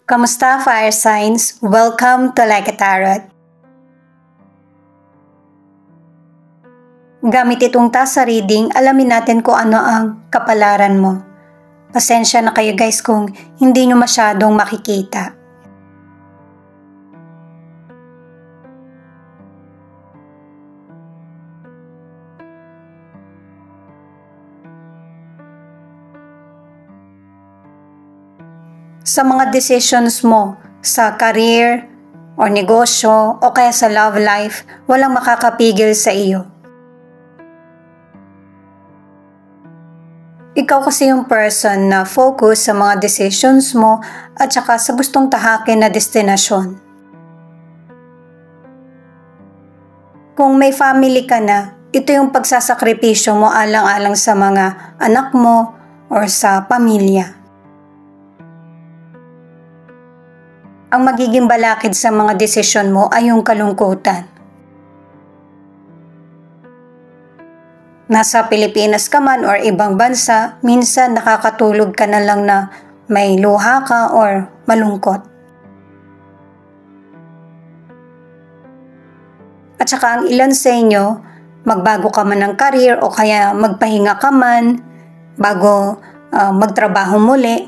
Kamusta, fire signs? Welcome to Like a Tarot. Gamit itong tasa reading, alamin natin kung ano ang kapalaran mo. Pasensya na kayo guys kung hindi nyo masyadong makikita. Sa mga decisions mo sa career o negosyo o kaya sa love life, walang makakapigil sa iyo. Ikaw kasi yung person na focus sa mga decisions mo at saka sa gustong tahakin na destinasyon. Kung may family ka na, ito yung pagsasakripisyo mo alang-alang sa mga anak mo or sa pamilya. Ang magiging balakid sa mga desisyon mo ay yung kalungkutan. Nasa Pilipinas ka man or ibang bansa, minsan nakakatulog ka na lang na may luha ka or malungkot. At saka ang ilan sa inyo, magbago ka man ng career o kaya magpahinga ka man bago magtrabaho muli,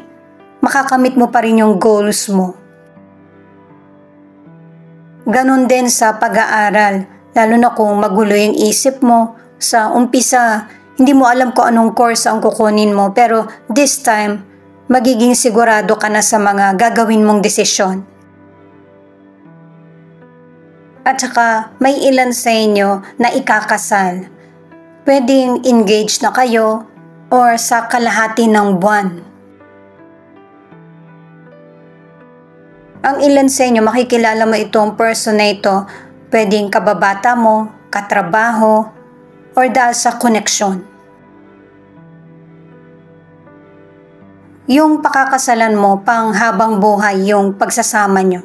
makakamit mo pa rin yung goals mo. Ganon din sa pag-aaral, lalo na kung magulo yung isip mo. Sa umpisa, hindi mo alam kung anong course ang kukunin mo, pero this time, magiging sigurado ka na sa mga gagawin mong desisyon. At saka, may ilan sa inyo na ikakasal. Pwedeng engaged na kayo or sa kalahati ng buwan. Ang ilan sa inyo, makikilala mo itong person na ito, pwedeng kababata mo, katrabaho, or dahil sa koneksyon. Yung pakakasalan mo pang habang buhay yung pagsasama nyo.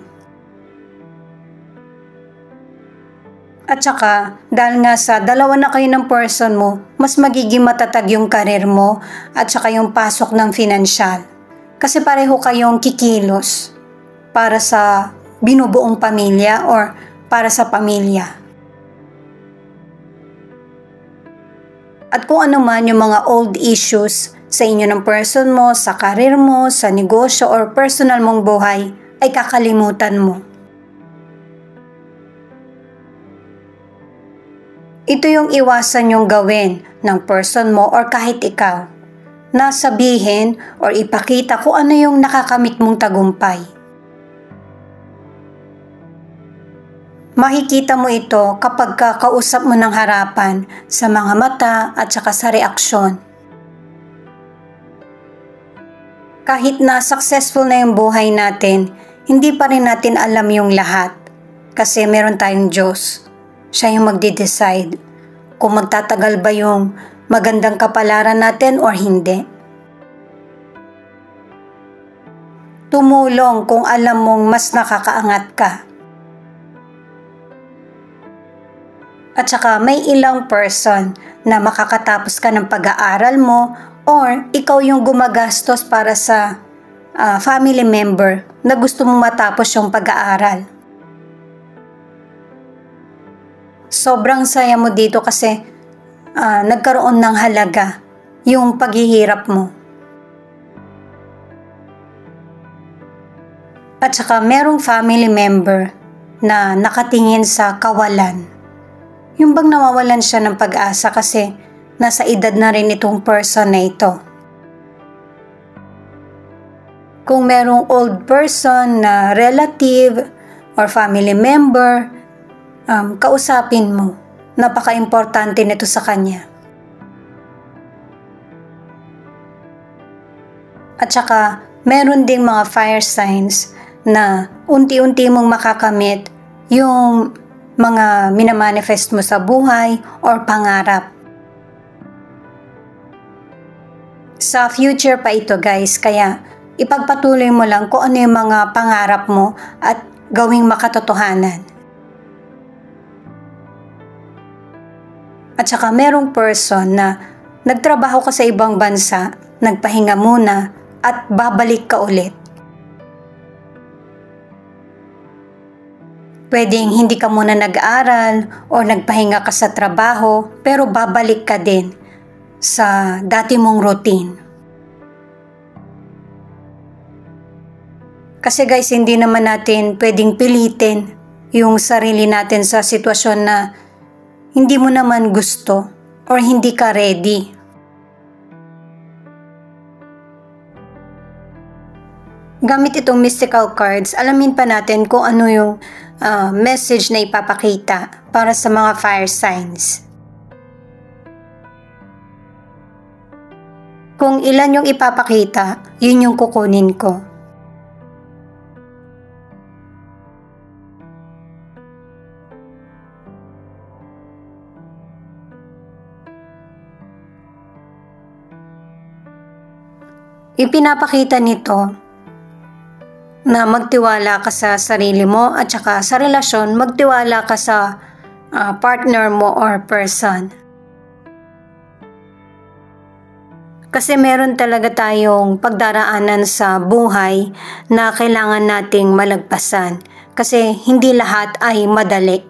At saka, dahil nga sa dalawa na kayo ng person mo, mas magiging matatag yung karir mo at saka yung pasok ng financial. Kasi pareho kayong kikilos para sa binubuong pamilya or para sa pamilya. At kung ano man yung mga old issues sa inyo ng person mo, sa karir mo, sa negosyo or personal mong buhay, ay kakalimutan mo. Ito yung iwasan yung gawin ng person mo or kahit ikaw, na sabihin or ipakita kung ano yung nakakamit mong tagumpay. Makikita mo ito kapag kausap mo ng harapan sa mga mata at saka sa reaksyon. Kahit na successful na yung buhay natin, hindi pa rin natin alam yung lahat. Kasi meron tayong Diyos. Siya yung magde-decide kung magtatagal ba yung magandang kapalaran natin or hindi. Tumulong kung alam mong mas nakakaangat ka. At saka may ilang person na makakatapos ka ng pag-aaral mo or ikaw yung gumagastos para sa family member na gusto mong matapos yung pag-aaral. Sobrang saya mo dito kasi nagkaroon ng halaga yung paghihirap mo. At saka merong family member na nakatingin sa kawalan. Yung bang nawawalan siya ng pag-asa kasi nasa edad na rin itong person na ito. Kung merong old person na relative or family member, kausapin mo. Napaka-importante nito sa kanya. At saka, meron ding mga fire signs na unti-unti mong makakamit yung mga minamanifest mo sa buhay or pangarap. Sa future pa ito guys, kaya ipagpatuloy mo lang kung ano yung mga pangarap mo at gawing makatotohanan. At saka merong person na nagtrabaho ka sa ibang bansa, nagpahinga muna at babalik ka ulit. Pwedeng hindi ka muna nag-aral o nagpahinga ka sa trabaho pero babalik ka din sa dati mong routine. Kasi guys, hindi naman natin pwedeng pilitin yung sarili natin sa sitwasyon na hindi mo naman gusto or hindi ka ready. Gamit itong mystical cards, alamin pa natin kung ano yung message na ipapakita para sa mga fire signs. Kung ilan yung ipapakita, yun yung kukunin ko. Ipinapakita nito na magtiwala ka sa sarili mo at saka sa relasyon, magtiwala ka sa partner mo or person. Kasi meron talaga tayong pagdaraanan sa buhay na kailangan nating malagpasan. Kasi hindi lahat ay madali.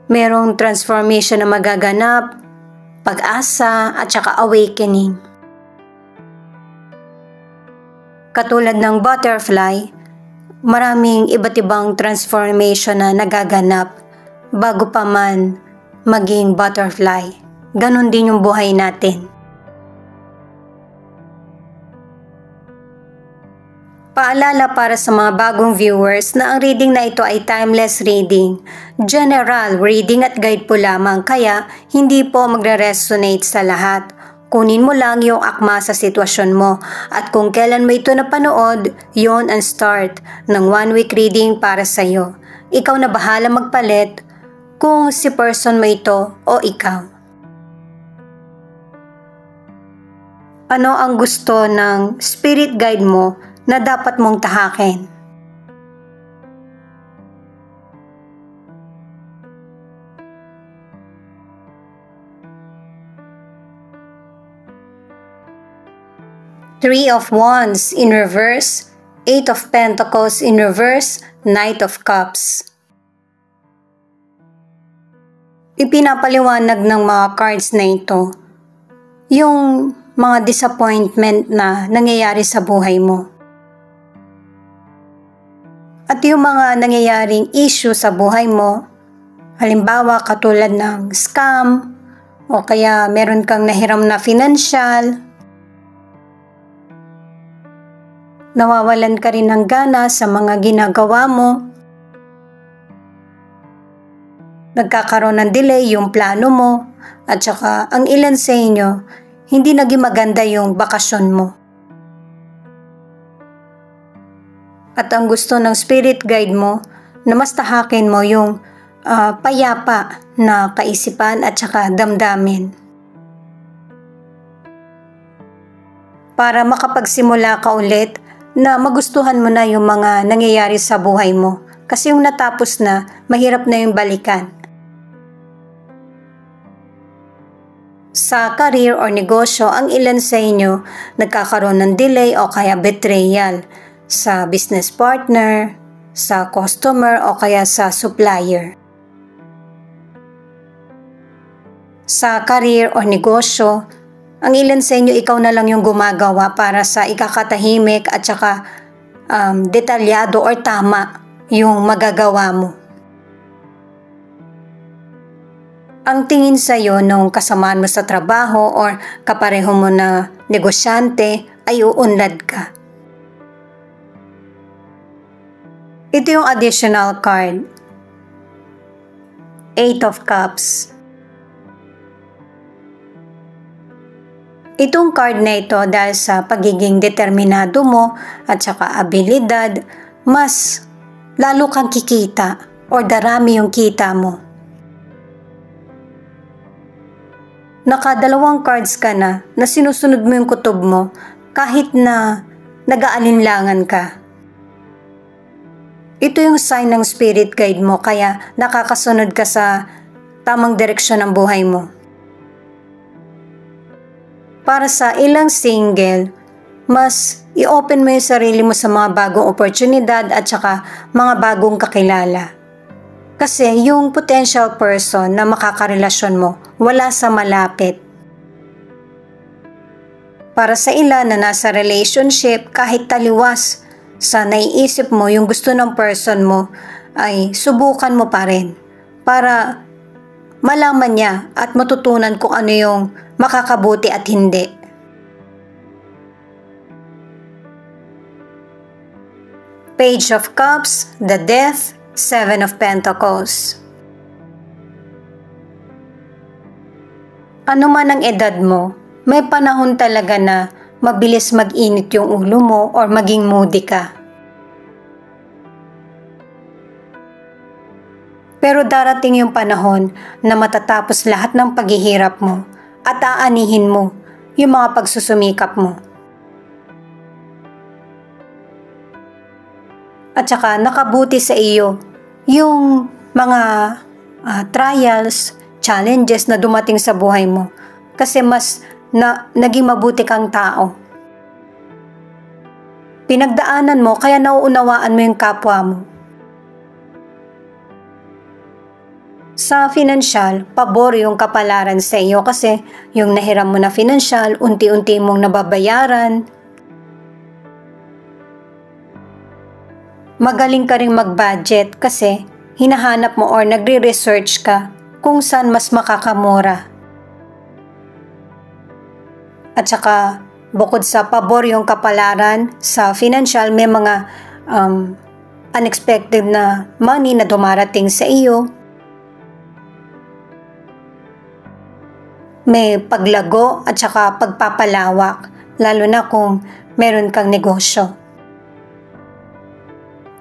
Merong transformation na magaganap, pag-asa at saka awakening. Katulad ng butterfly, maraming iba't ibang transformation na nagaganap bago pa man maging butterfly. Ganon din yung buhay natin. Paalala para sa mga bagong viewers na ang reading na ito ay timeless reading, general reading at guide po lamang, kaya hindi po magre-resonate sa lahat. Kunin mo lang yung akma sa sitwasyon mo at kung kailan mo ito napanood, yon ang start ng 1 week reading para sa iyo. Ikaw na bahala magpalit kung si person mo ito o ikaw. Ano ang gusto ng spirit guide mo na dapat mong tahakin? Three of Wands in reverse, Eight of Pentacles in reverse, Knight of Cups. Ipinapaliwanag ng mga cards na ito yung mga disappointment na nangyayari sa buhay mo. At yung mga nangyayaring issue sa buhay mo, halimbawa katulad ng scam, o kaya meron kang nahiram na financial, nawawalan ka rin ng gana sa mga ginagawa mo, nagkakaroon ng delay yung plano mo, at saka ang ilan sa inyo, hindi naging maganda yung bakasyon mo. At ang gusto ng spirit guide mo na mas tahakin mo yung payapa na kaisipan at saka damdamin. Para makapagsimula ka ulit na magustuhan mo na yung mga nangyayari sa buhay mo. Kasi yung natapos na, mahirap na yung balikan. Sa career or negosyo, ang ilan sa inyo nagkakaroon ng delay o kaya betrayal sa business partner, sa customer o kaya sa supplier. Sa career o negosyo, ang ilan sa inyo ikaw na lang yung gumagawa para sa ikakatahimik at saka detalyado or tama yung magagawa mo. Ang tingin sa iyo nung kasamaan mo sa trabaho or kapareho mo na negosyante ay uunlad ka. Ito yung additional card. Eight of Cups. Itong card na ito dahil sa pagiging determinado mo at saka abilidad, mas lalo kang kikita o darami yung kita mo. Nakadalawang cards ka na sinusunod mo yung kutob mo kahit na nag-aalinlangan ka. Ito yung sign ng spirit guide mo kaya nakakasunod ka sa tamang direksyon ng buhay mo. Para sa ilang single, mas i-open mo yung sarili mo sa mga bagong oportunidad at saka mga bagong kakilala. Kasi yung potential person na makakarelasyon mo, wala sa malapit. Para sa ilan na nasa relationship, kahit taliwas sa naiisip mo yung gusto ng person mo, ay subukan mo pa rin para malaman niya at matutunan kung ano yung makakabuti at hindi. Page of Cups, the Death, Seven of Pentacles. Ano man ang edad mo, may panahon talaga na mabilis mag-init yung ulo mo or maging moody ka. Pero darating yung panahon na matatapos lahat ng paghihirap mo at aanihin mo yung mga pagsusumikap mo. At saka nakabuti sa iyo yung mga trials, challenges na dumating sa buhay mo kasi mas naging mabuti kang tao. Pinagdaanan mo kaya nauunawaan mo yung kapwa mo. Sa financial, pabor yung kapalaran sa iyo kasi yung nahiram mo na financial, unti-unti mong nababayaran. Magaling ka ring mag-budget kasi hinahanap mo or nagre-research ka kung saan mas makakamura. At saka, bukod sa pabor yung kapalaran, sa financial may mga unexpected na money na dumarating sa iyo. May paglago at saka pagpapalawak, lalo na kung meron kang negosyo.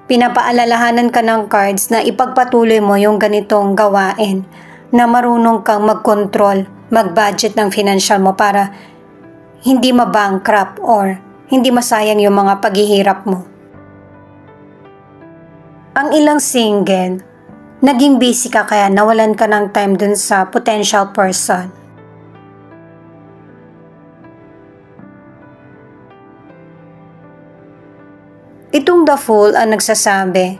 Pinapaalalahanan ka ng cards na ipagpatuloy mo yung ganitong gawain na marunong kang mag-control, mag-budget ng financial mo para hindi ma-bankrupt or hindi masayang yung mga paghihirap mo. Ang ilang single, naging busy ka kaya nawalan ka ng time dun sa potential person. Itong The Fool ang nagsasabi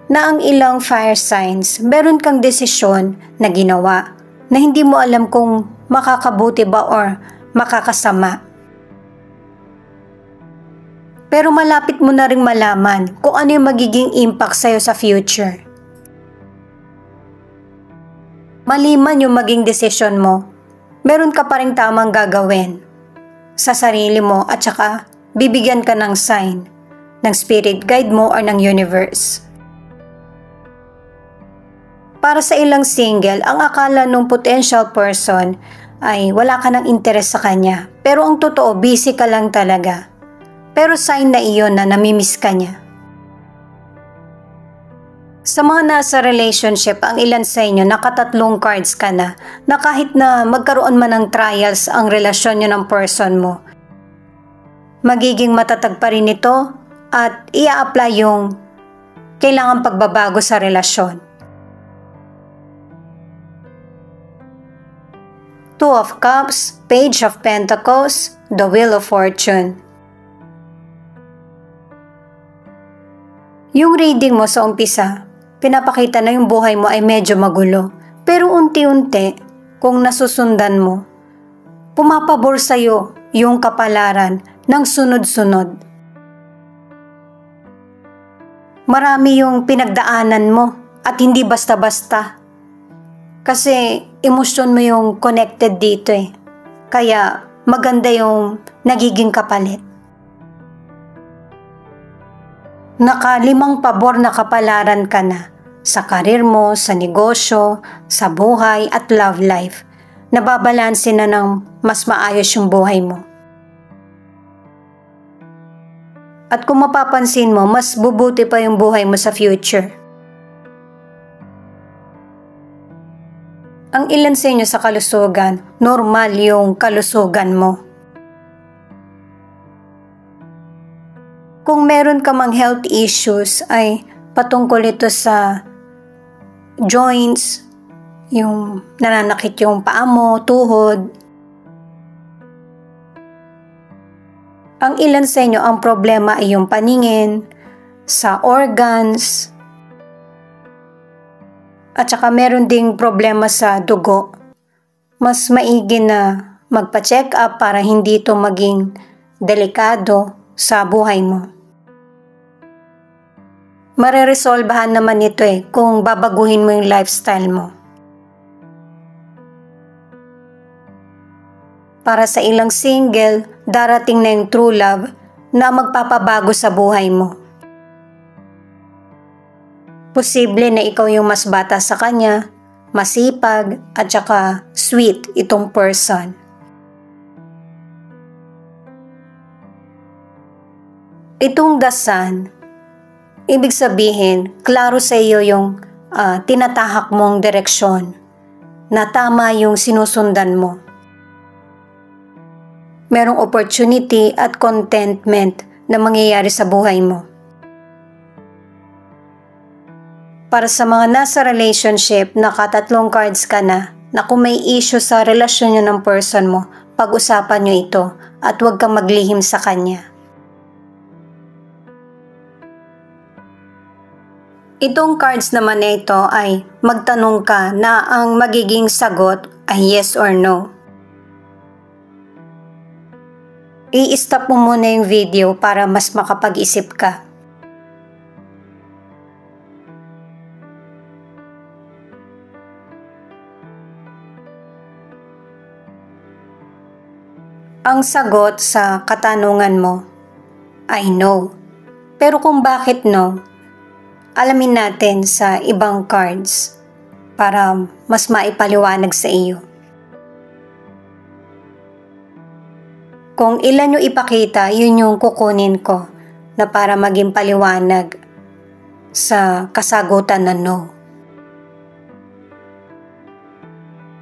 na ang ilang fire signs, meron kang desisyon na ginawa na hindi mo alam kung makakabuti ba or makakasama. Pero malapit mo na ring malaman kung ano yung magiging impact sa'yo sa future. Maliman yung maging desisyon mo, meron ka pa ring tamang gagawin sa sarili mo at saka bibigyan ka ng sign ng spirit guide mo or ng universe. Para sa ilang single, ang akala ng potential person ay wala ka ng interes sa kanya. Pero ang totoo, busy ka lang talaga. Pero sign na iyon na namimiss ka niya. Sa mga nasa relationship, ang ilan sa inyo, nakatatlong cards ka na kahit na magkaroon man ng trials ang relasyon nyo ng person mo, magiging matatag pa rin ito at i-apply yung kailangang pagbabago sa relasyon. Two of Cups, Page of Pentacles, the Wheel of Fortune. Yung reading mo sa umpisa, pinapakita na yung buhay mo ay medyo magulo. Pero unti-unti, kung nasusundan mo, pumapabor sa'yo yung kapalaran ng sunod-sunod. Marami yung pinagdaanan mo at hindi basta-basta. Kasi emosyon mo yung connected dito eh. Kaya maganda yung nagiging kapalit. Naka-5 pabor na kapalaran ka na sa karir mo, sa negosyo, sa buhay at love life. Nababalanse na ng mas maayos yung buhay mo. At kung mapapansin mo, mas bubuti pa yung buhay mo sa future. Ang ilan sa inyo sa kalusugan, normal yung kalusugan mo. Kung meron ka mang health issues, ay patungkol ito sa joints, yung nananakit yung paa mo, tuhod. Ang ilan sa inyo ang problema ay yung paningin, sa organs, at saka meron ding problema sa dugo. Mas maigi na magpa-check up para hindi ito maging delikado sa buhay mo. Mareresolbahan naman ito kung babaguhin mo yung lifestyle mo. Para sa ilang single, darating na yung true love na magpapabago sa buhay mo. Posible na ikaw yung mas bata sa kanya, masipag, at saka sweet itong person. Itong The Sun, ibig sabihin, klaro sa iyo yung tinatahak mong direksyon, na tama yung sinusundan mo. Merong opportunity at contentment na mangyayari sa buhay mo. Para sa mga nasa relationship, nakatatlong cards ka na kung may issue sa relasyon nyo ng person mo, pag-usapan nyo ito at huwag kang maglihim sa kanya. Itong cards naman na ito ay magtanong ka na ang magiging sagot ay yes or no. I-stop mo muna yung video para mas makapag-isip ka. Ang sagot sa katanungan mo ay no. Pero kung bakit no, alamin natin sa ibang cards para mas maipaliwanag sa iyo. Kung ilan yung ipakita, yun yung kukunin ko na para maging paliwanag sa kasagutan na no.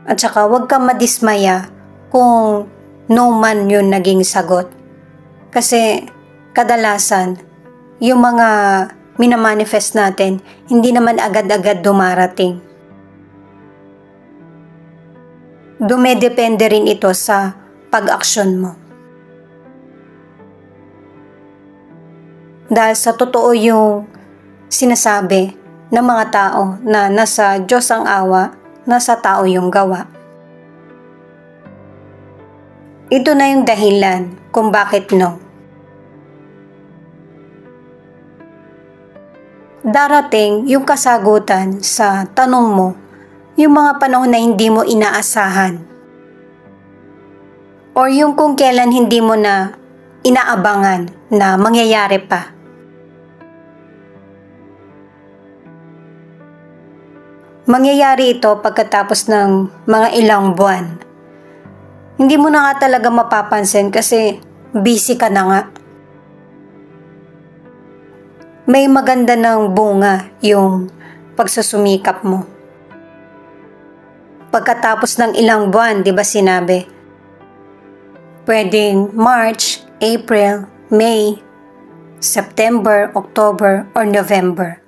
At saka huwag kang madismaya kung no man yun naging sagot. Kasi kadalasan, yung mga minamanifest natin, hindi naman agad-agad dumarating. Dumedepende rin ito sa pag-aksyon mo. Dahil sa totoo yung sinasabi ng mga tao na nasa Diyos ang awa, nasa tao yung gawa. Ito na yung dahilan kung bakit no. Darating yung kasagutan sa tanong mo, yung mga panahon na hindi mo inaasahan. Or yung kung kailan hindi mo na inaabangan na mangyayari pa. Mangyayari ito pagkatapos ng mga ilang buwan. Hindi mo na nga talaga mapapansin kasi busy ka na nga. May maganda ng bunga yung pagsusumikap mo. Pagkatapos ng ilang buwan, di ba sinabi? Pwedeng March, April, May, September, October, or November.